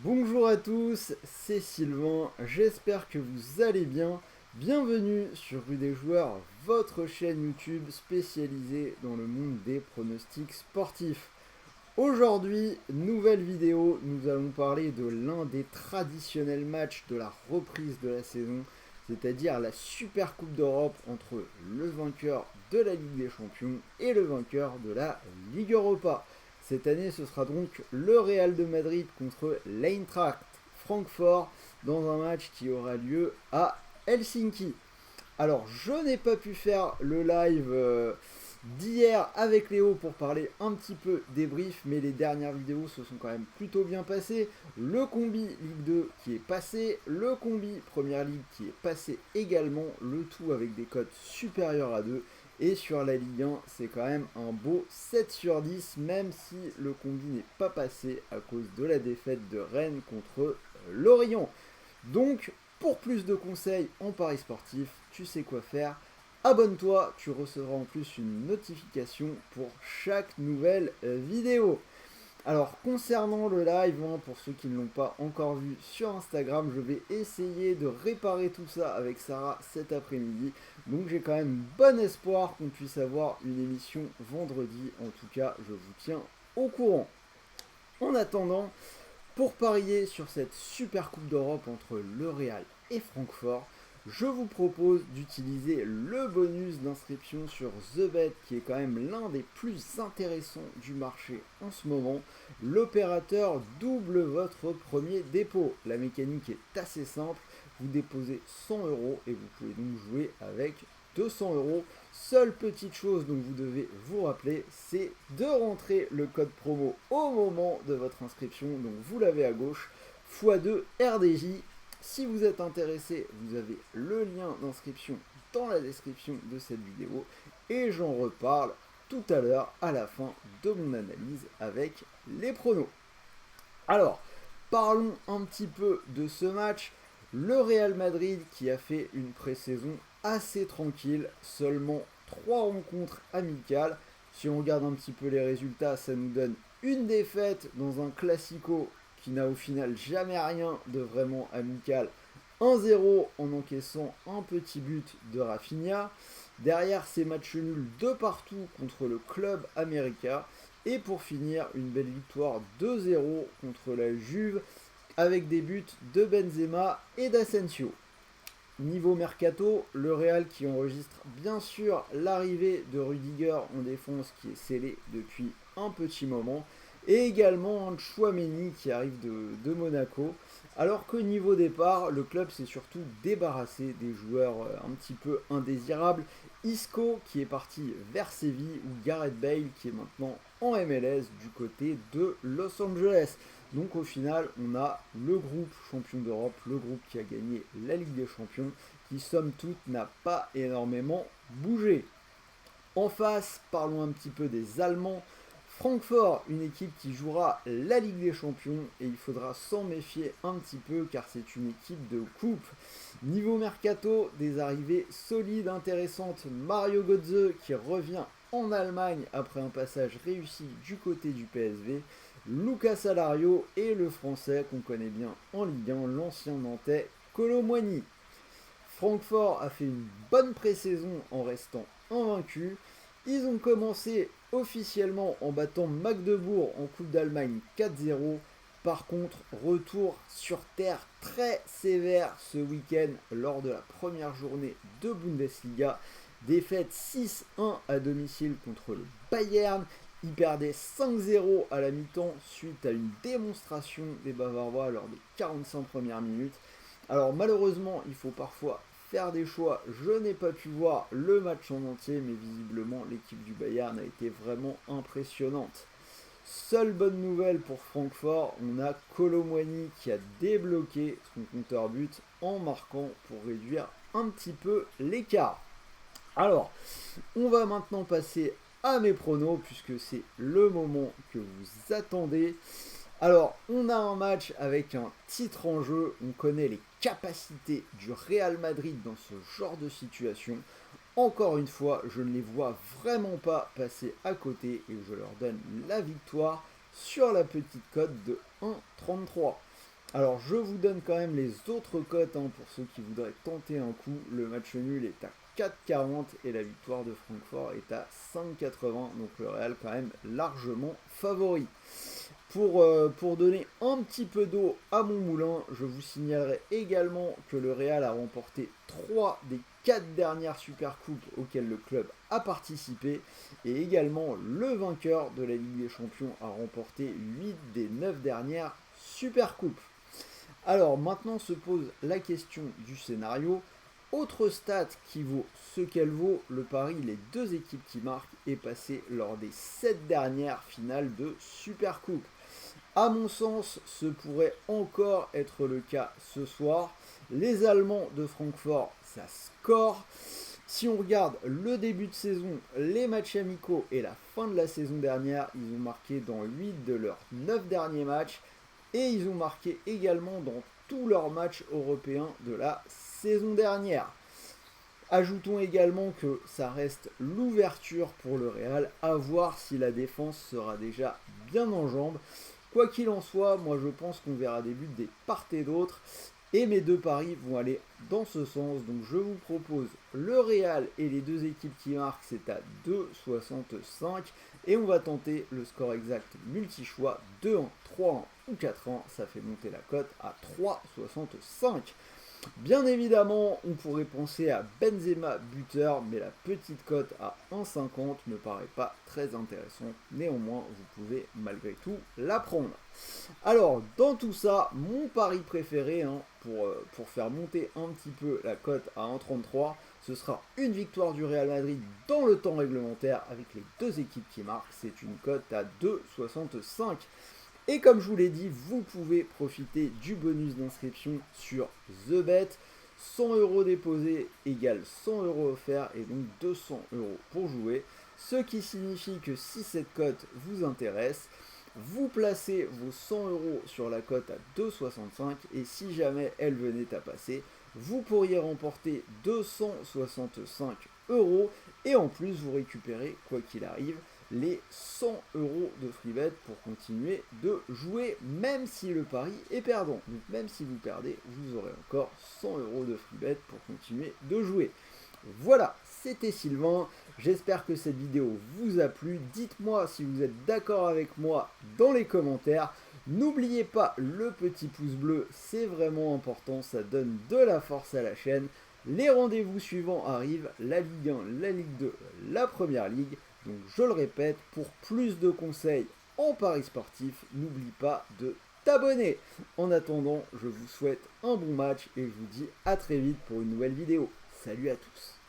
Bonjour à tous, c'est Sylvain, j'espère que vous allez bien. Bienvenue sur Rue des Joueurs, votre chaîne YouTube spécialisée dans le monde des pronostics sportifs. Aujourd'hui, nouvelle vidéo, nous allons parler de l'un des traditionnels matchs de la reprise de la saison, c'est-à-dire la Super Coupe d'Europe entre le vainqueur de la Ligue des Champions et le vainqueur de la Ligue Europa. Cette année, ce sera donc le Real de Madrid contre l'Eintracht Francfort dans un match qui aura lieu à Helsinki. Alors, je n'ai pas pu faire le live d'hier avec Léo pour parler un petit peu débrief, mais les dernières vidéos se sont quand même plutôt bien passées. Le combi Ligue 2 qui est passé, le combi Première Ligue qui est passé également, le tout avec des cotes supérieures à 2. Et sur la Ligue 1, c'est quand même un beau 7 sur 10, même si le combi n'est pas passé à cause de la défaite de Rennes contre Lorient. Donc, pour plus de conseils en paris sportif, tu sais quoi faire. Abonne-toi, tu recevras en plus une notification pour chaque nouvelle vidéo. Alors, concernant le live, pour ceux qui ne l'ont pas encore vu sur Instagram, je vais essayer de réparer tout ça avec Sarah cet après-midi. Donc, j'ai quand même bon espoir qu'on puisse avoir une émission vendredi. En tout cas, je vous tiens au courant. En attendant, pour parier sur cette super Coupe d'Europe entre le Real et Francfort, je vous propose d'utiliser le bonus d'inscription sur TheBet qui est quand même l'un des plus intéressants du marché en ce moment. L'opérateur double votre premier dépôt. La mécanique est assez simple. Vous déposez 100 euros et vous pouvez donc jouer avec 200 euros. Seule petite chose dont vous devez vous rappeler, c'est de rentrer le code promo au moment de votre inscription. Donc vous l'avez à gauche, x2 RDJ. Si vous êtes intéressé, vous avez le lien d'inscription dans la description de cette vidéo. Et j'en reparle tout à l'heure à la fin de mon analyse avec les pronos. Alors, parlons un petit peu de ce match. Le Real Madrid qui a fait une pré-saison assez tranquille, seulement 3 rencontres amicales. Si on regarde un petit peu les résultats, ça nous donne une défaite dans un classico qui n'a au final jamais rien de vraiment amical. 1-0 en encaissant un petit but de Rafinha. Derrière ces matchs nuls de partout contre le club américain. Et pour finir, une belle victoire 2-0 contre la Juve avec des buts de Benzema et d'Asensio. Niveau mercato, le Real qui enregistre bien sûr l'arrivée de Rudiger en défense qui est scellée depuis un petit moment et également Chouameni qui arrive de Monaco. Alors qu'au niveau départ, le club s'est surtout débarrassé des joueurs un petit peu indésirables. Isco qui est parti vers Séville ou Gareth Bale qui est maintenant en MLS du côté de Los Angeles. Donc au final, on a le groupe champion d'Europe, le groupe qui a gagné la Ligue des Champions, qui somme toute n'a pas énormément bougé. En face, parlons un petit peu des Allemands. Francfort, une équipe qui jouera la Ligue des Champions et il faudra s'en méfier un petit peu car c'est une équipe de coupe. Niveau mercato, des arrivées solides, intéressantes. Mario Götze qui revient en Allemagne après un passage réussi du côté du PSV. Lucas Alario et le français qu'on connaît bien en Ligue 1, l'ancien nantais Kolo Muani. Francfort a fait une bonne pré-saison en restant invaincu. Ils ont commencé officiellement en battant Magdebourg en Coupe d'Allemagne 4-0. Par contre, retour sur terre très sévère ce week-end lors de la première journée de Bundesliga. Défaite 6-1 à domicile contre le Bayern. Ils perdaient 5-0 à la mi-temps suite à une démonstration des Bavarois lors des 45 premières minutes. Alors malheureusement, il faut parfois faire des choix. Je n'ai pas pu voir le match en entier, mais visiblement l'équipe du Bayern a été vraiment impressionnante. Seule bonne nouvelle pour Francfort, on a Kolo Muani qui a débloqué son compteur but en marquant pour réduire un petit peu l'écart. Alors, on va maintenant passer à mes pronos puisque c'est le moment que vous attendez. Alors, on a un match avec un titre en jeu, on connaît les capacités du Real Madrid dans ce genre de situation. Encore une fois, je ne les vois vraiment pas passer à côté et je leur donne la victoire sur la petite cote de 1,33. Alors je vous donne quand même les autres cotes hein, pour ceux qui voudraient tenter un coup. Le match nul est à 4,40 et la victoire de Francfort est à 5,80. Donc le Real quand même largement favori. Pour donner un petit peu d'eau à mon moulin, je vous signalerai également que le Real a remporté 3 des 4 dernières Supercoupes auxquelles le club a participé et également le vainqueur de la Ligue des Champions a remporté 8 des 9 dernières Supercoupes. Alors maintenant se pose la question du scénario. Autre stat qui vaut ce qu'elle vaut, le pari, les deux équipes qui marquent est passé lors des 7 dernières finales de Supercoupe. À mon sens, ce pourrait encore être le cas ce soir. Les Allemands de Francfort, ça score. Si on regarde le début de saison, les matchs amicaux et la fin de la saison dernière, ils ont marqué dans 8 de leurs 9 derniers matchs et ils ont marqué également dans tous leurs matchs européens de la saison dernière. Ajoutons également que ça reste l'ouverture pour le Real, à voir si la défense sera déjà bien en jambes. Quoi qu'il en soit, moi je pense qu'on verra des buts des part et d'autre. Et mes deux paris vont aller dans ce sens. Donc je vous propose le Real et les deux équipes qui marquent, c'est à 2,65. Et on va tenter le score exact multi-choix 2-1, 3-1 ou 4-1. Ça fait monter la cote à 3,65. Bien évidemment, on pourrait penser à Benzema buteur, mais la petite cote à 1,50 ne paraît pas très intéressante. Néanmoins, vous pouvez malgré tout la prendre. Alors, dans tout ça, mon pari préféré, hein, pour faire monter un petit peu la cote à 1,33, ce sera une victoire du Real Madrid dans le temps réglementaire avec les deux équipes qui marquent. C'est une cote à 2,65. Et comme je vous l'ai dit, vous pouvez profiter du bonus d'inscription sur TheBet. 100 euros déposés égale 100 euros offerts et donc 200 euros pour jouer. Ce qui signifie que si cette cote vous intéresse, vous placez vos 100 euros sur la cote à 2,65 et si jamais elle venait à passer, vous pourriez remporter 265 euros et en plus vous récupérez, quoi qu'il arrive, les 100 euros de freebet pour continuer de jouer, même si le pari est perdant. Donc même si vous perdez, vous aurez encore 100 euros de freebet pour continuer de jouer. Voilà, c'était Sylvain. J'espère que cette vidéo vous a plu. Dites-moi si vous êtes d'accord avec moi dans les commentaires. N'oubliez pas le petit pouce bleu, c'est vraiment important, ça donne de la force à la chaîne. Les rendez-vous suivants arrivent, la Ligue 1, la Ligue 2, la Première Ligue. Donc je le répète, pour plus de conseils en paris sportif, n'oublie pas de t'abonner. En attendant, je vous souhaite un bon match et je vous dis à très vite pour une nouvelle vidéo. Salut à tous.